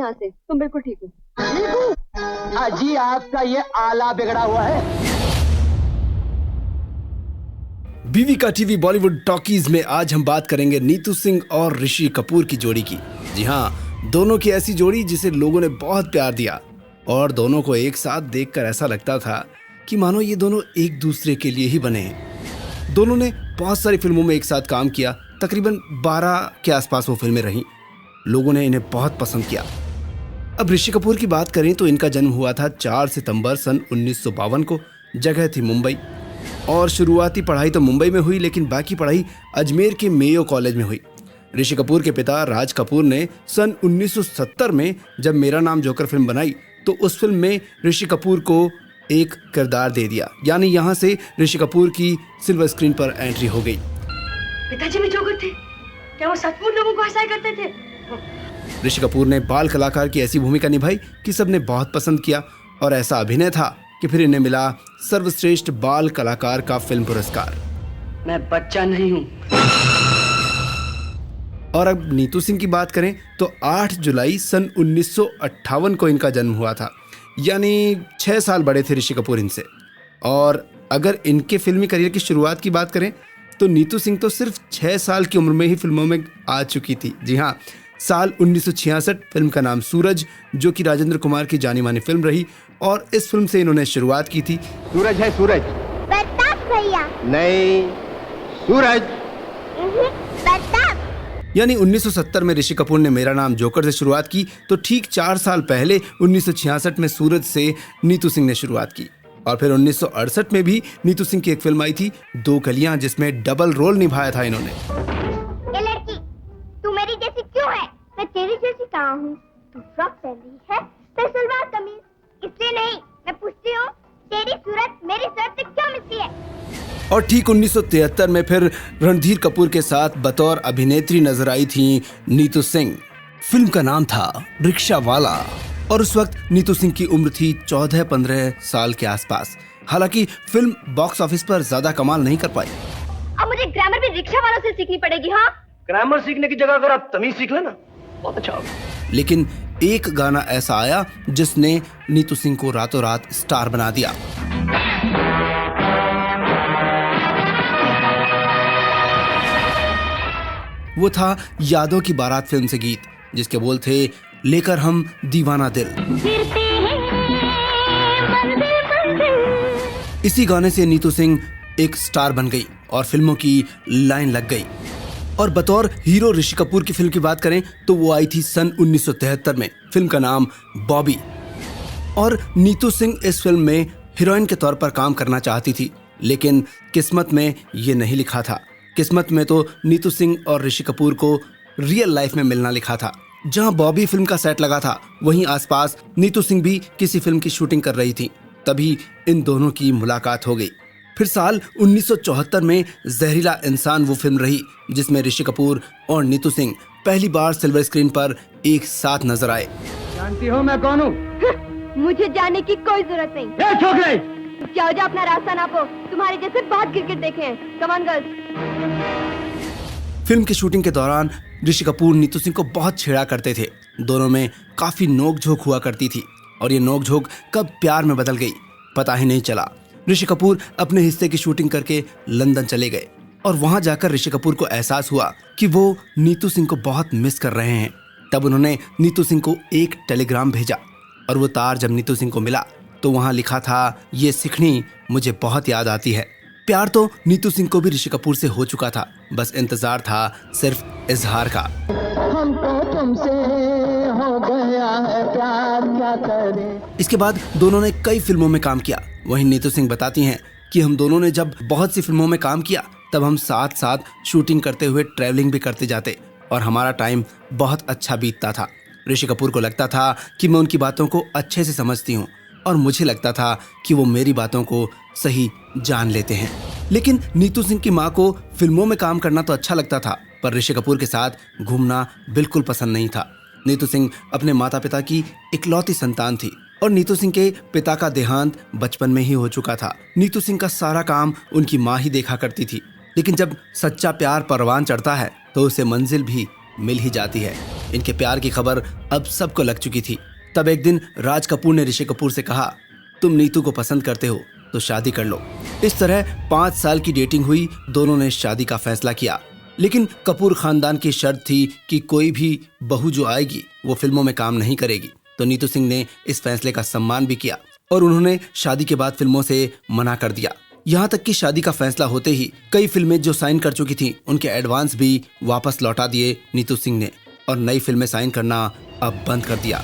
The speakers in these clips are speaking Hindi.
यहाँ से, तुम बिल्कुल ठीक हो। अजी आपका ये आला बिगड़ा हुआ है। बीवी का टीवी बॉलीवुड टॉकीज में आज हम बात करेंगे नीतू सिंह और ऋषि कपूर की जोड़ी की। जी हाँ, दोनों की ऐसी जोड़ी जिसे लोगों ने बहुत प्यार दिया और दोनों को एक साथ देखकर ऐसा लगता था कि मानो ये दोनों एक दूसरे के लिए ही बने हैं। दोनों ने बहुत सारी फिल्मों में एक साथ काम किया, तकरीबन 12 के आसपास वो फिल्में रहीं। लोगों ने इन्हें बहुत पसंद किया। अब ऋषि कपूर की बात करें तो इनका जन्म हुआ था 4 सितंबर सन 1952 को। जगह थी मुंबई और शुरुआती पढ़ाई तो मुंबई में हुई, लेकिन बाकी पढ़ाई अजमेर के मेयो कॉलेज में हुई। ऋषि कपूर के पिता राज कपूर ने सन 1970 में जब मेरा नाम जोकर फिल्म बनाई तो उस फिल्म में ऋषि कपूर को एक किरदार दे दिया, यानी यहाँ से ऋषि कपूर की सिल्वर स्क्रीन पर एंट्री हो गई। पिताजी भी जोकर थे? क्या वो सचमुच लोगों को हंसाया करते थे? ऋषि कपूर ने बाल कलाकार की ऐसी भूमिका निभाई कि सबने बहुत पसंद किया और ऐसा अभिनय था कि फिर इन्हें मिला सर्वश्रेष्ठ बाल कलाकार का फिल्म पुरस्कार। मैं बच्चा नहीं हूँ। और अब नीतू सिंह की बात करें तो 8 जुलाई सन 1958 को इनका जन्म हुआ था, यानी 6 साल बड़े थे ऋषि कपूर इनसे। और अगर इनके फिल्मी करियर की शुरुआत की बात करें तो नीतू सिंह तो सिर्फ 6 साल की उम्र में ही फिल्मों में आ चुकी थी। जी हाँ, साल 1966 फिल्म का नाम सूरज, जो कि राजेंद्र कुमार की जानी मानी फिल्म रही, और इस फिल्म से इन्होंने शुरुआत की थी। सूरज है सूरज। प्रताप भैया। नहीं, सूरज। प्रताप। यानी 1970 में ऋषि कपूर ने मेरा नाम जोकर से शुरुआत की तो ठीक 4 साल पहले 1966 में सूरज से नीतू सिंह ने शुरुआत की। और फिर 1968 में भी नीतू सिंह की एक फिल्म आई थी दो कलियां, जिसमें डबल रोल निभाया था इन्होंने। ए लड़की, तू मेरी जैसी क्यों है? मैं तेरी जैसी कहाँ हूँ? तू फ्रॉक पहन रही है, मैं सलवार कमीज। इसलिए नहीं, मैं पूछती हूँ, तेरी सूरत मेरी सूरत से क्यों मिलती है? और ठीक 1973 में फिर रणधीर कपूर के साथ बतौर अभिनेत्री नजर आई थी नीतू सिंह। फिल्म का नाम था रिक्शा वाला और उस वक्त नीतू सिंह की उम्र थी 14-15 साल के आसपास। हालांकि फिल्म बॉक्स ऑफिस पर ज्यादा कमाल नहीं कर पाई। अब मुझे ग्रामर भी रिक्शा वालों से सीखनी पड़ेगी। हाँ, ग्रामर सीखने की जगह अगर आप तमीज सीख लेना, बहुत अच्छा होगा। लेकिन एक गाना ऐसा आया जिसने नीतू सिंह को रातों रात स्टार बना दिया। वो था यादों की बारात फिल्म से गीत, जिसके बोल थे लेकर हम दीवाना दिल। इसी गाने से नीतू सिंह एक स्टार बन गई और फिल्मों की लाइन लग गई। और बतौर हीरो ऋषि कपूर की फिल्म की बात करें तो वो आई थी सन 1973 में। फिल्म का नाम बॉबी। और नीतू सिंह इस फिल्म में हीरोइन के तौर पर काम करना चाहती थी, लेकिन किस्मत में ये नहीं लिखा था। किस्मत में तो नीतू सिंह और ऋषि कपूर को रियल लाइफ में मिलना लिखा था। जहां बॉबी फिल्म का सेट लगा था, वहीं आसपास नीतू सिंह भी किसी फिल्म की शूटिंग कर रही थी। तभी इन दोनों की मुलाकात हो गई। फिर साल 1974 में जहरीला इंसान वो फिल्म रही जिसमें ऋषि कपूर और नीतू सिंह पहली बार सिल्वर स्क्रीन पर एक साथ नजर आए। जानती हो मैं कौन हूँ? मुझे जाने की कोई जरूरत नहीं। ए छोकरे! जाओ जाओ, अपना रास्ता नापो। तुम्हारे जैसे बहुत क्रिकेट देखे हैं। Come on girls. फिल्म की शूटिंग के दौरान ऋषि कपूर नीतू सिंह को बहुत छेड़ा करते थे। दोनों में काफी नोकझोंक हुआ करती थी और ये नोकझोंक कब प्यार में बदल गई पता ही नहीं चला। ऋषि कपूर अपने हिस्से की शूटिंग करके लंदन चले गए और वहां जाकर ऋषि कपूर को एहसास हुआ कि वो नीतू सिंह को बहुत मिस कर रहे हैं। तब उन्होंने नीतू सिंह को एक टेलीग्राम भेजा और वो तार जब नीतू सिंह को मिला तो वहां लिखा था, ये सिखनी मुझे बहुत याद आती है। प्यार तो नीतू सिंह को भी ऋषि कपूर से हो चुका था, बस इंतजार था सिर्फ इजहार का। हमको तुमसे हो गया है प्यार, क्या करें। इसके बाद दोनों ने कई फिल्मों में काम किया। वहीं नीतू सिंह बताती हैं कि हम दोनों ने जब बहुत सी फिल्मों में काम किया तब हम साथ साथ शूटिंग करते हुए ट्रैवलिंग भी करते जाते और हमारा टाइम बहुत अच्छा बीतता था। ऋषि कपूर को लगता था कि मैं उनकी बातों को अच्छे से समझती हूँ और मुझे लगता था कि वो मेरी बातों को सही जान लेते हैं। लेकिन नीतू सिंह की माँ को फिल्मों में काम करना तो अच्छा लगता था, पर ऋषि कपूर के साथ घूमना बिल्कुल पसंद नहीं था। नीतू सिंह अपने माता पिता की इकलौती संतान थी और नीतू सिंह के पिता का देहांत बचपन में ही हो चुका था। नीतू सिंह का सारा काम उनकी माँ ही देखा करती थी। लेकिन जब सच्चा प्यार परवान चढ़ता है तो उसे मंजिल भी मिल ही जाती है। इनके प्यार की खबर अब सबको लग चुकी थी। तब एक दिन राज कपूर ने ऋषि कपूर से कहा, तुम नीतू को पसंद करते हो तो शादी कर लो। इस तरह 5 साल की डेटिंग हुई, दोनों ने शादी का फैसला किया। लेकिन कपूर खानदान की शर्त थी कि कोई भी बहू जो आएगी वो फिल्मों में काम नहीं करेगी। तो नीतू सिंह ने इस फैसले का सम्मान भी किया और उन्होंने शादी के बाद फिल्मों से मना कर दिया। यहाँ तक कि शादी का फैसला होते ही कई फिल्में जो साइन कर चुकी थीं, उनके एडवांस भी वापस लौटा दिए नीतू सिंह ने और नई फिल्में साइन करना अब बंद कर दिया।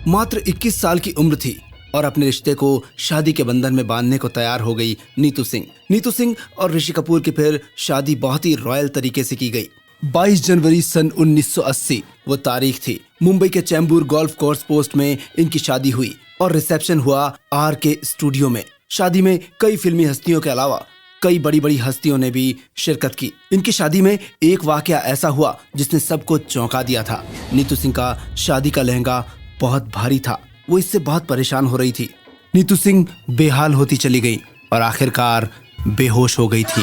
मात्र 21 साल की उम्र थी और अपने रिश्ते को शादी के बंधन में बांधने को तैयार हो गई नीतू सिंह। नीतू सिंह और ऋषि कपूर की फिर शादी बहुत ही रॉयल तरीके से की गई। 22 जनवरी सन 1980 वो तारीख थी। मुंबई के चैम्बूर गोल्फ कोर्स पोस्ट में इनकी शादी हुई और रिसेप्शन हुआ RK स्टूडियो में। शादी में कई फिल्मी हस्तियों के अलावा कई बड़ी बड़ी हस्तियों ने भी शिरकत की। इनकी शादी में एक वाकया ऐसा हुआ जिसने सबको चौंका दिया था। नीतू सिंह का शादी का लहंगा बहुत भारी था, वो इससे बहुत परेशान हो रही थी। नीतू सिंह बेहाल होती चली गई और आखिरकार बेहोश हो गई थी।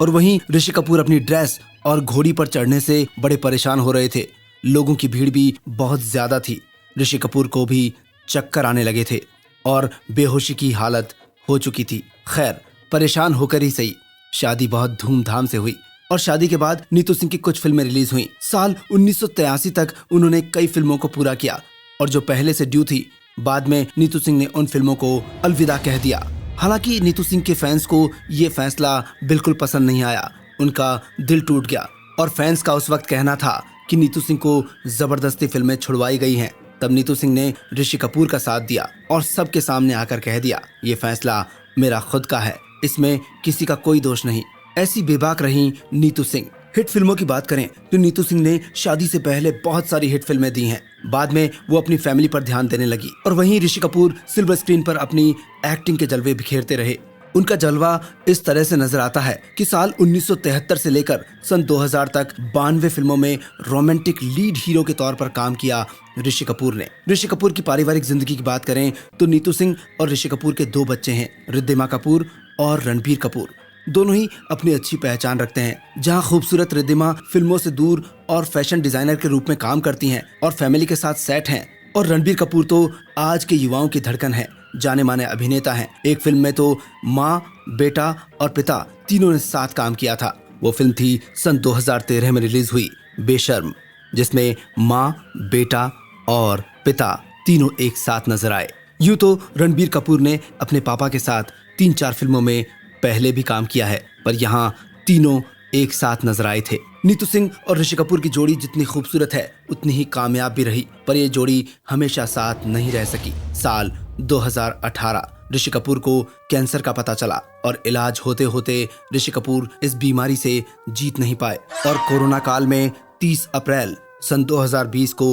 और वहीं ऋषि कपूर अपनी ड्रेस और घोड़ी पर चढ़ने से बड़े परेशान हो रहे थे। लोगों की भीड़ भी बहुत ज्यादा थी। ऋषि कपूर को भी चक्कर आने लगे थे और बेहोशी की हालत हो चुकी थी। खैर, परेशान होकर ही सही, शादी बहुत धूमधाम से हुई और शादी के बाद नीतू सिंह की कुछ फिल्में रिलीज हुई। साल 1983 तक उन्होंने कई फिल्मों को पूरा किया और जो पहले से ड्यू थी, बाद में नीतू सिंह ने उन फिल्मों को अलविदा कह दिया। हालांकि नीतू सिंह के फैंस को ये फैसला बिल्कुल पसंद नहीं आया, उनका दिल टूट गया और फैंस का उस वक्त कहना था कि नीतू सिंह को जबरदस्ती फिल्में छुड़वाई गई हैं। तब नीतू सिंह ने ऋषि कपूर का साथ दिया और सबके सामने आकर कह दिया, ये फैसला मेरा खुद का है, इसमें किसी का कोई दोष नहीं। ऐसी बेबाक रही नीतू सिंह। हिट फिल्मों की बात करें तो नीतू सिंह ने शादी से पहले बहुत सारी हिट फिल्में दी हैं। बाद में वो अपनी फैमिली पर ध्यान देने लगी और वहीं ऋषि कपूर सिल्वर स्क्रीन पर अपनी एक्टिंग के जलवे बिखेरते रहे। उनका जलवा इस तरह से नजर आता है कि साल 1973 से लेकर सन 2000 तक 92 फिल्मों में रोमांटिक लीड हीरो के तौर पर काम किया ऋषि कपूर ने। ऋषि कपूर की पारिवारिक जिंदगी की बात करें तो नीतू सिंह और ऋषि कपूर के 2 बच्चे हैं, रिद्धिमा कपूर और रणबीर कपूर। दोनों ही अपनी अच्छी पहचान रखते हैं। जहां खूबसूरत रिद्धिमा फिल्मों से दूर और फैशन डिजाइनर के रूप में काम करती हैं और फैमिली के साथ सेट हैं, और रणबीर कपूर तो आज के युवाओं की धड़कन है, जाने माने अभिनेता हैं। एक फिल्म में तो माँ, बेटा और पिता तीनों ने साथ काम किया था। वो फिल्म थी सन 2013 में रिलीज हुई बेशर्म, जिसमें माँ, बेटा और पिता तीनों एक साथ नजर आए। यूं तो रणबीर कपूर ने अपने पापा के साथ 3-4 फिल्मों में पहले भी काम किया है, पर यहाँ तीनों एक साथ नजर आए थे। नीतू सिंह और ऋषि कपूर की जोड़ी जितनी खूबसूरत है उतनी ही कामयाब भी रही, पर ये जोड़ी हमेशा साथ नहीं रह सकी। साल 2018 ऋषि कपूर को कैंसर का पता चला और इलाज होते होते ऋषि कपूर इस बीमारी से जीत नहीं पाए और कोरोना काल में 30 अप्रैल सन 2020 को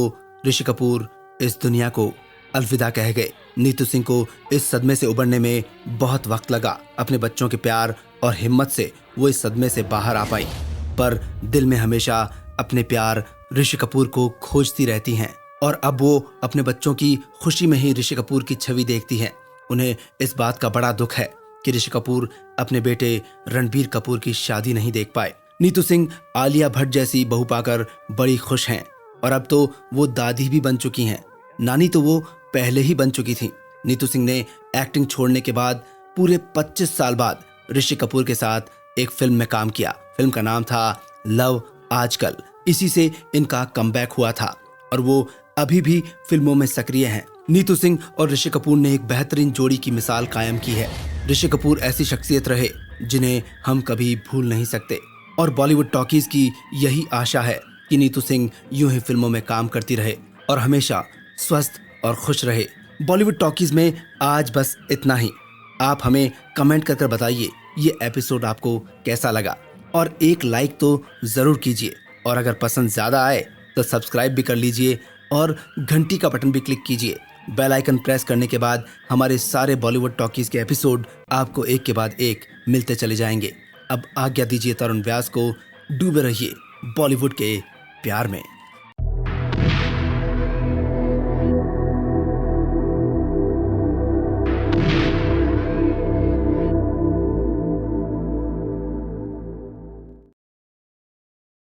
ऋषि कपूर इस दुनिया को अलविदा कह गए। नीतू सिंह को इस सदमे से उबरने में बहुत वक्त लगा। अपने बच्चों के प्यार और हिम्मत से वो इस सदमे से बाहर आ पाई, पर दिल में हमेशा अपने प्यार ऋषि कपूर को खोजती रहती हैं और अब वो अपने बच्चों की खुशी में ही ऋषि कपूर की छवि देखती हैं। उन्हें इस बात का बड़ा दुख है कि ऋषि कपूर अपने बेटे रणबीर कपूर की शादी नहीं देख पाए। नीतू सिंह आलिया भट्ट जैसी बहू पाकर बड़ी खुश हैं और अब तो वो दादी भी बन चुकी हैं। नानी तो वो पहले ही बन चुकी थी। नीतू सिंह ने एक्टिंग छोड़ने के बाद पूरे 25 साल बाद ऋषि कपूर के साथ एक फिल्म में काम किया। फिल्म का नाम था लव आजकल। इसी से इनका कमबैक हुआ था और वो अभी भी फिल्मों में सक्रिय हैं। नीतू सिंह और ऋषि कपूर ने एक बेहतरीन जोड़ी की मिसाल कायम की है। ऋषि कपूर ऐसी शख्सियत रहे जिन्हें हम कभी भूल नहीं सकते और बॉलीवुड टॉकीज की यही आशा है कि नीतू सिंह यूं ही फिल्मों में काम करती रहे और हमेशा स्वस्थ और खुश रहे। बॉलीवुड टॉकीज में आज बस इतना ही। आप हमें कमेंट कर बताइए ये एपिसोड आपको कैसा लगा और एक लाइक तो जरूर कीजिए और अगर पसंद ज्यादा आए तो सब्सक्राइब भी कर लीजिए और घंटी का बटन भी क्लिक कीजिए। बेल आइकन प्रेस करने के बाद हमारे सारे बॉलीवुड टॉकीज के एपिसोड आपको एक के बाद एक मिलते चले जाएंगे। अब आज्ञा दीजिए तरुण व्यास को। डूबे रहिए बॉलीवुड के प्यार में।